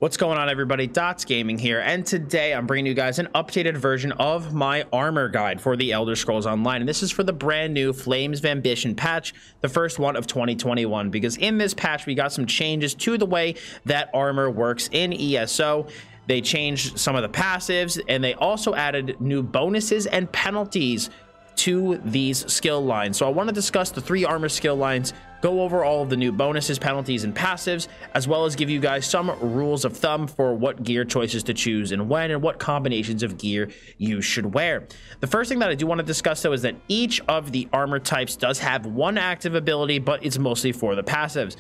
What's going on, everybody? Dottz Gaming here, and today I'm bringing you guys an updated version of my armor guide for the Elder Scrolls Online, and this is for the brand new Flames of Ambition patch, the first one of 2021, because in this patch we got some changes to the way that armor works in ESO. They changed some of the passives, and they also added new bonuses and penalties to these skill lines. So I want to discuss the 3 armor skill lines, go over all of the new bonuses, penalties, and passives, as well as give you guys some rules of thumb for what gear choices to choose and when, and what combinations of gear you should wear. The first thing that I do want to discuss, though, is that each of the armor types does have one active ability, but it's mostly for the passives.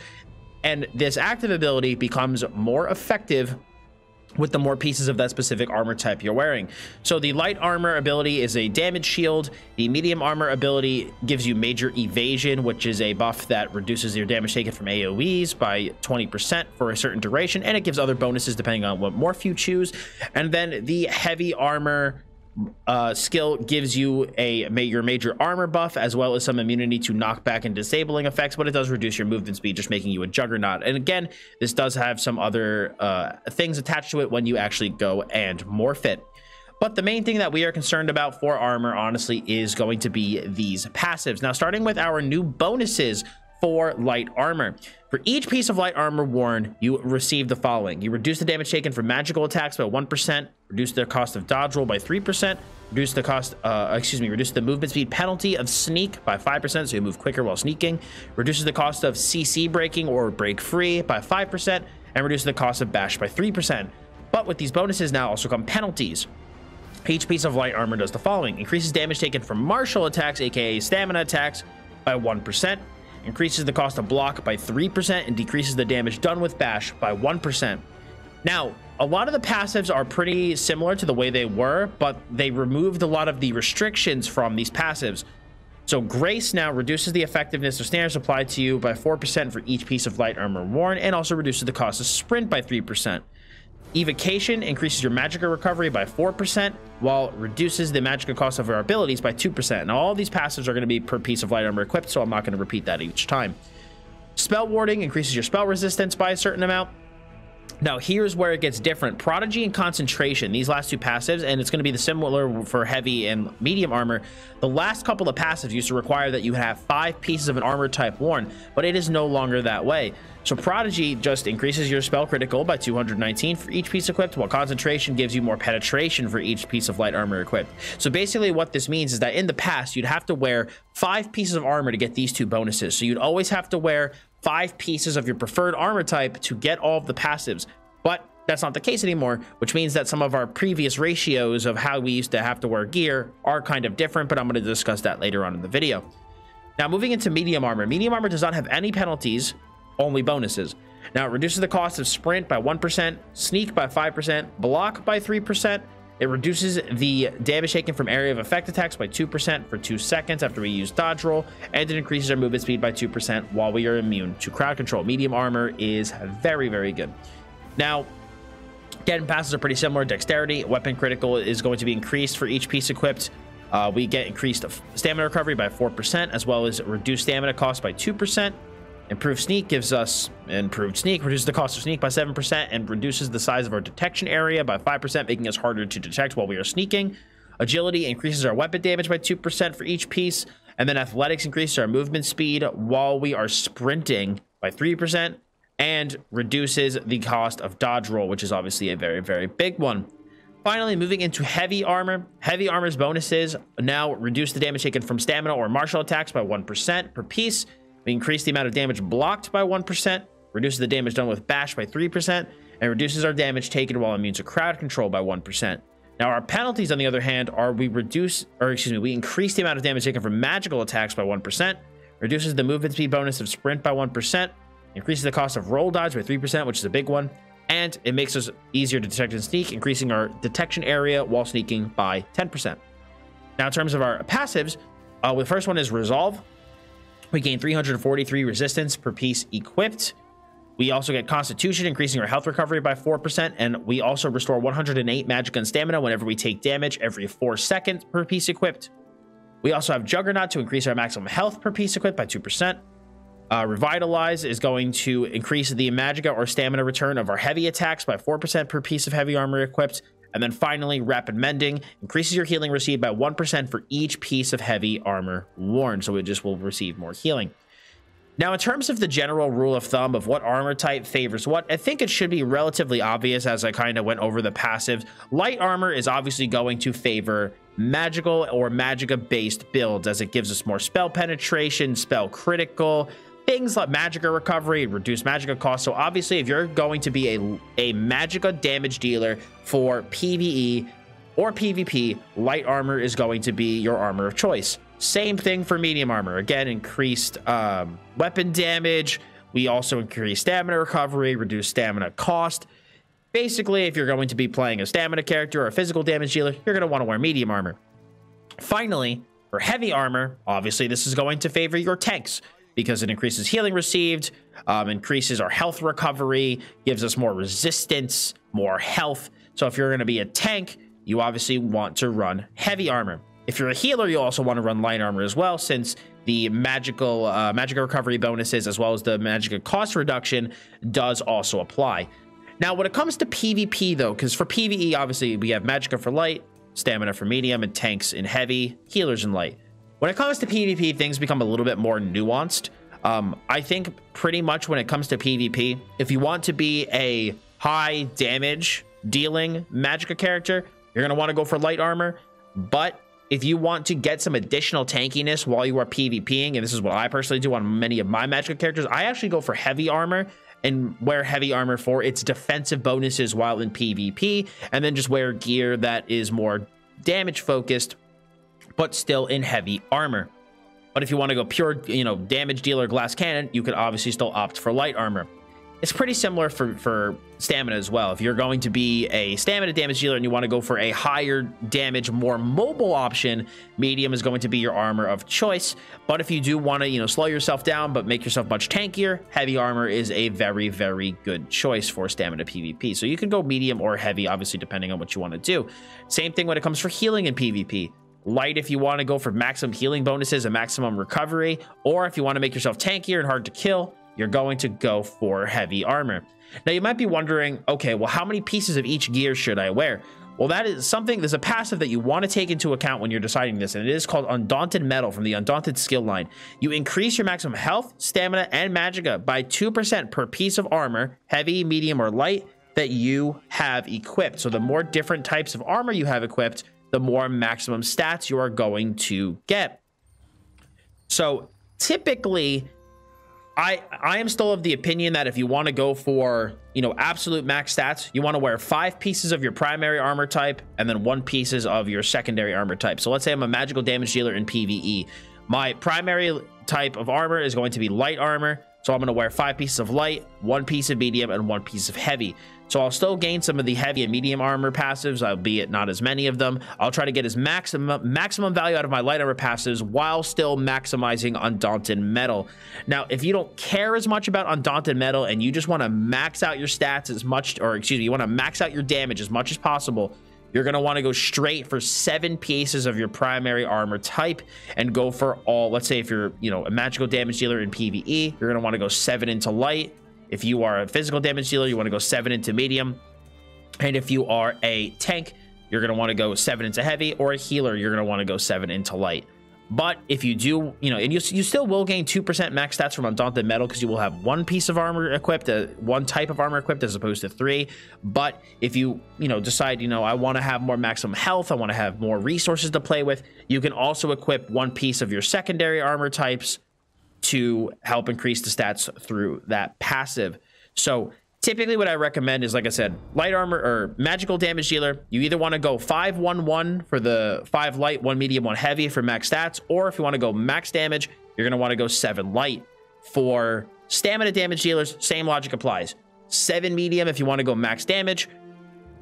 And this active ability becomes more effective with the more pieces of that specific armor type you're wearing. So the light armor ability is a damage shield. The medium armor ability gives you major evasion, which is a buff that reduces your damage taken from AoEs by 20% for a certain duration, and it gives other bonuses depending on what morph you choose. And then the heavy armor skill gives you your major armor buff, as well as some immunity to knockback and disabling effects, but it does reduce your movement speed, just making you a juggernaut. And again, this does have some other things attached to it when you actually go and morph it. But the main thing that we are concerned about for armor, honestly, is going to be these passives. Now, starting with our new bonuses for light armor. For each piece of light armor worn, you receive the following. You reduce the damage taken from magical attacks by 1%, reduce the cost of dodge roll by 3%, reduce the movement speed penalty of sneak by 5%, so you move quicker while sneaking, reduces the cost of CC breaking or break free by 5%, and reduces the cost of bash by 3%. But with these bonuses now also come penalties. Each piece of light armor does the following. Increases damage taken from martial attacks, aka stamina attacks, by 1%. Increases the cost of block by 3% and decreases the damage done with bash by 1%. Now, a lot of the passives are pretty similar to the way they were, but they removed a lot of the restrictions from these passives. So Grace now reduces the effectiveness of snares applied to you by 4% for each piece of light armor worn, and also reduces the cost of sprint by 3%. Evocation increases your magicka recovery by 4%, while reduces the magicka cost of our abilities by 2%. Now, all these passives are going to be per piece of light armor equipped, so I'm not going to repeat that each time. Spell warding increases your spell resistance by a certain amount. Now, here's where it gets different. Prodigy and Concentration, these last 2 passives, and it's going to be the similar for heavy and medium armor. The last couple of passives used to require that you have 5 pieces of an armor type worn, but it is no longer that way. So Prodigy just increases your spell critical by 219 for each piece equipped, while Concentration gives you more penetration for each piece of light armor equipped. So basically what this means is that in the past, you'd have to wear 5 pieces of armor to get these 2 bonuses. So you'd always have to wear 5 pieces of your preferred armor type to get all of the passives. But that's not the case anymore, which means that some of our previous ratios of how we used to have to wear gear are kind of different, but I'm going to discuss that later on in the video. Now, moving into medium armor. Medium armor does not have any penalties, only bonuses. Now, it reduces the cost of sprint by 1%, sneak by 5%, block by 3%. It reduces the damage taken from area of effect attacks by 2% for 2 seconds after we use dodge roll, and it increases our movement speed by 2% while we are immune to crowd control. Medium armor is very, very good. Now, again, passes are pretty similar. Dexterity, weapon critical is going to be increased for each piece equipped. We get increased stamina recovery by 4%, as well as reduced stamina cost by 2%. Improved sneak gives us improved sneak, reduces the cost of sneak by 7%, and reduces the size of our detection area by 5%, making us harder to detect while we are sneaking. Agility increases our weapon damage by 2% for each piece, and then athletics increases our movement speed while we are sprinting by 3%, and reduces the cost of dodge roll, which is obviously a very, very big one. Finally, moving into heavy armor. Heavy armor's bonuses now reduce the damage taken from stamina or martial attacks by 1% per piece. We increase the amount of damage blocked by 1%, reduces the damage done with bash by 3%, and reduces our damage taken while immune to crowd control by 1%. Now, our penalties, on the other hand, are we increase the amount of damage taken from magical attacks by 1%, reduces the movement speed bonus of sprint by 1%, increases the cost of roll dodge by 3%, which is a big one, and it makes us easier to detect and sneak, increasing our detection area while sneaking by 10%. Now, in terms of our passives, the first one is Resolve. We gain 343 resistance per piece equipped. We also get Constitution, increasing our health recovery by 4%, and we also restore 108 magic and stamina whenever we take damage every 4 seconds per piece equipped. We also have Juggernaut to increase our maximum health per piece equipped by 2%. Revitalize is going to increase the magica or stamina return of our heavy attacks by 4% per piece of heavy armor equipped. And then finally, Rapid Mending increases your healing received by 1% for each piece of heavy armor worn. So it just will receive more healing. Now, in terms of the general rule of thumb of what armor type favors what, I think it should be relatively obvious as I kind of went over the passives. Light armor is obviously going to favor magical or magica-based builds, as it gives us more spell penetration, spell critical, things like magica recovery, reduced magica cost. So obviously, if you're going to be a magica damage dealer for PvE or PvP, light armor is going to be your armor of choice. Same thing for medium armor. Again, increased weapon damage. We also increase stamina recovery, reduce stamina cost. Basically, if you're going to be playing a stamina character or a physical damage dealer, you're going to want to wear medium armor. Finally, for heavy armor, obviously this is going to favor your tanks because it increases healing received, increases our health recovery, gives us more resistance, more health. So if you're going to be a tank, you obviously want to run heavy armor. If you're a healer, you also want to run light armor as well, since the magica recovery bonuses as well as the magica cost reduction does also apply. Now, when it comes to PvP, though, because for PvE, obviously, we have magica for light, stamina for medium, and tanks in heavy, healers in light. When it comes to PvP, things become a little bit more nuanced. I think pretty much when it comes to PvP, if you want to be a high damage dealing magica character, you're going to want to go for light armor. But if you want to get some additional tankiness while you are PvPing, and this is what I personally do on many of my magica characters, I actually go for heavy armor and wear heavy armor for its defensive bonuses while in PvP, and then just wear gear that is more damage focused, but still in heavy armor. But if you want to go pure, damage dealer glass cannon, you could obviously still opt for light armor. It's pretty similar for stamina as well. If you're going to be a stamina damage dealer and you want to go for a higher damage, more mobile option, medium is going to be your armor of choice. But if you do want to, slow yourself down but make yourself much tankier, heavy armor is a very, very good choice for stamina PvP. So you can go medium or heavy, obviously, depending on what you want to do. Same thing when it comes for healing in PvP. Light if you want to go for maximum healing bonuses and maximum recovery, or if you want to make yourself tankier and hard to kill, you're going to go for heavy armor. Now, you might be wondering, okay, well, how many pieces of each gear should I wear? Well, that is something, there's a passive that you want to take into account when you're deciding this, and it is called Undaunted Metal from the Undaunted skill line. You increase your maximum health, stamina, and magica by 2% per piece of armor, heavy, medium, or light, that you have equipped. So the more different types of armor you have equipped, the more maximum stats you are going to get. So typically, I am still of the opinion that if you want to go for, absolute max stats, you want to wear 5 pieces of your primary armor type and then 1 pieces of your secondary armor type. So let's say I'm a magical damage dealer in PvE. My primary type of armor is going to be light armor. So I'm going to wear 5 pieces of light, 1 piece of medium, and 1 piece of heavy. So I'll still gain some of the heavy and medium armor passives, albeit not as many of them. I'll try to get as maximum value out of my light armor passives while still maximizing Undaunted Metal. Now, if you don't care as much about Undaunted Metal and you just want to max out your stats as much, or excuse me, you want to max out your damage as much as possible, you're going to want to go straight for 7 pieces of your primary armor type and go for all. Let's say if you're, a magical damage dealer in PvE, you're going to want to go 7 into light. If you are a physical damage dealer, you want to go 7 into medium. And if you are a tank, you're going to want to go 7 into heavy, or a healer, you're going to want to go 7 into light. But if you do, and you still will gain 2% max stats from Undaunted Metal because you will have 1 piece of armor equipped, 1 type of armor equipped as opposed to 3. But if you, decide, I want to have more maximum health, I want to have more resources to play with, you can also equip 1 piece of your secondary armor types to help increase the stats through that passive. So typically what I recommend is, like I said, light armor or magical damage dealer. You either want to go 5-1-1 for the 5 light, 1 medium, 1 heavy for max stats, or if you want to go max damage, you're going to want to go 7 light. For stamina damage dealers, same logic applies. 7 medium if you want to go max damage,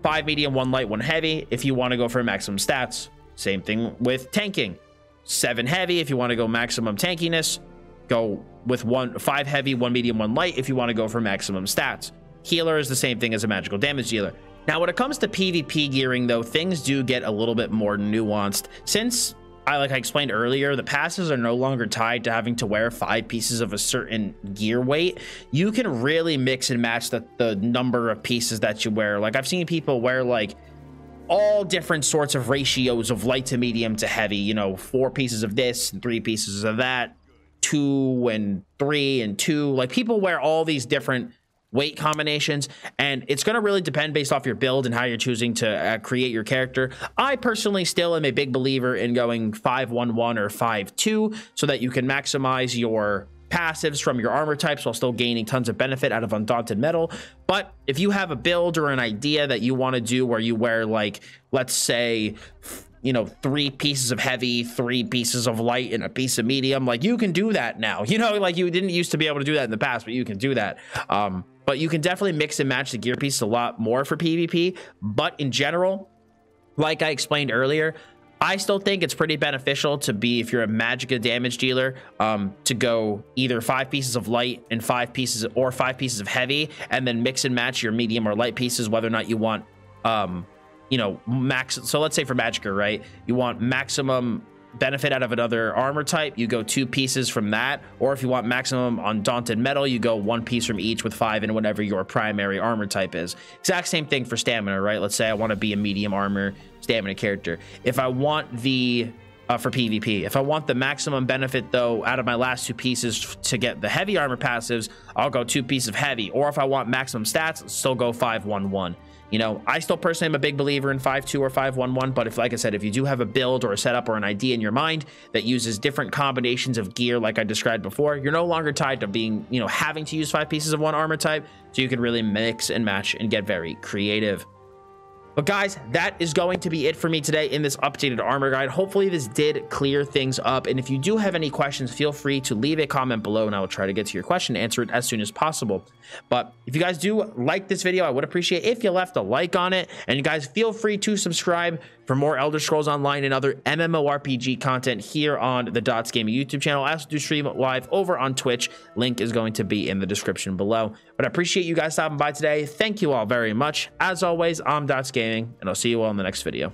5 medium, 1 light, 1 heavy if you want to go for maximum stats. Same thing with tanking. 7 heavy if you want to go maximum tankiness. Go with 5 heavy, 1 medium, 1 light if you want to go for maximum stats. Healer is the same thing as a magical damage dealer. Now, when it comes to PvP gearing, though, things do get a little bit more nuanced, since like I explained earlier, the passes are no longer tied to having to wear 5 pieces of a certain gear weight. You can really mix and match the number of pieces that you wear. Like I've seen people wear like all different sorts of ratios of light to medium to heavy, you know, 4 pieces of this and 3 pieces of that, 2 and 3 and 2. Like people wear all these different weight combinations, and it's going to really depend based off your build and how you're choosing to create your character. I personally still am a big believer in going 5-1-1 or 5-2 so that you can maximize your passives from your armor types while still gaining tons of benefit out of Undaunted Metal. But if you have a build or an idea that you want to do where you wear, like, let's say, you know, 3 pieces of heavy, 3 pieces of light, and a piece of medium, like, you can do that now. You know, like, you didn't used to be able to do that in the past, but you can do that. But you can definitely mix and match the gear pieces a lot more for PvP. But in general, like I explained earlier, I still think it's pretty beneficial to be, if you're a Magicka damage dealer, to go either 5 pieces of light and 5 pieces of heavy, and then mix and match your medium or light pieces, whether or not you want, you know, max. So let's say for Magicka, right, you want maximum benefit out of another armor type, you go 2 pieces from that. Or if you want maximum Undaunted Metal, you go 1 piece from each with 5 in whatever your primary armor type is. Exact same thing for stamina, right? Let's say I want to be a medium armor stamina character. If I want the for PvP, if I want the maximum benefit though out of my last 2 pieces to get the heavy armor passives, I'll go 2 pieces of heavy. Or if I want maximum stats, still go 5-1-1. You know, I still personally am a big believer in 5-2 or 5-1-1, but if, like I said, if you do have a build or a setup or an idea in your mind that uses different combinations of gear like I described before, you're no longer tied to being, you know, having to use 5 pieces of one armor type, so you can really mix and match and get very creative. But guys, that is going to be it for me today in this updated armor guide. Hopefully this did clear things up. And if you do have any questions, feel free to leave a comment below and I will try to get to your question and answer it as soon as possible. But if you guys do like this video, I would appreciate if you left a like on it. And you guys feel free to subscribe for more Elder Scrolls Online and other MMORPG content here on the Dottz Gaming YouTube channel. I also do stream live over on Twitch. Link is going to be in the description below. But I appreciate you guys stopping by today. Thank you all very much. As always, I'm Dottz Gaming, and I'll see you all in the next video.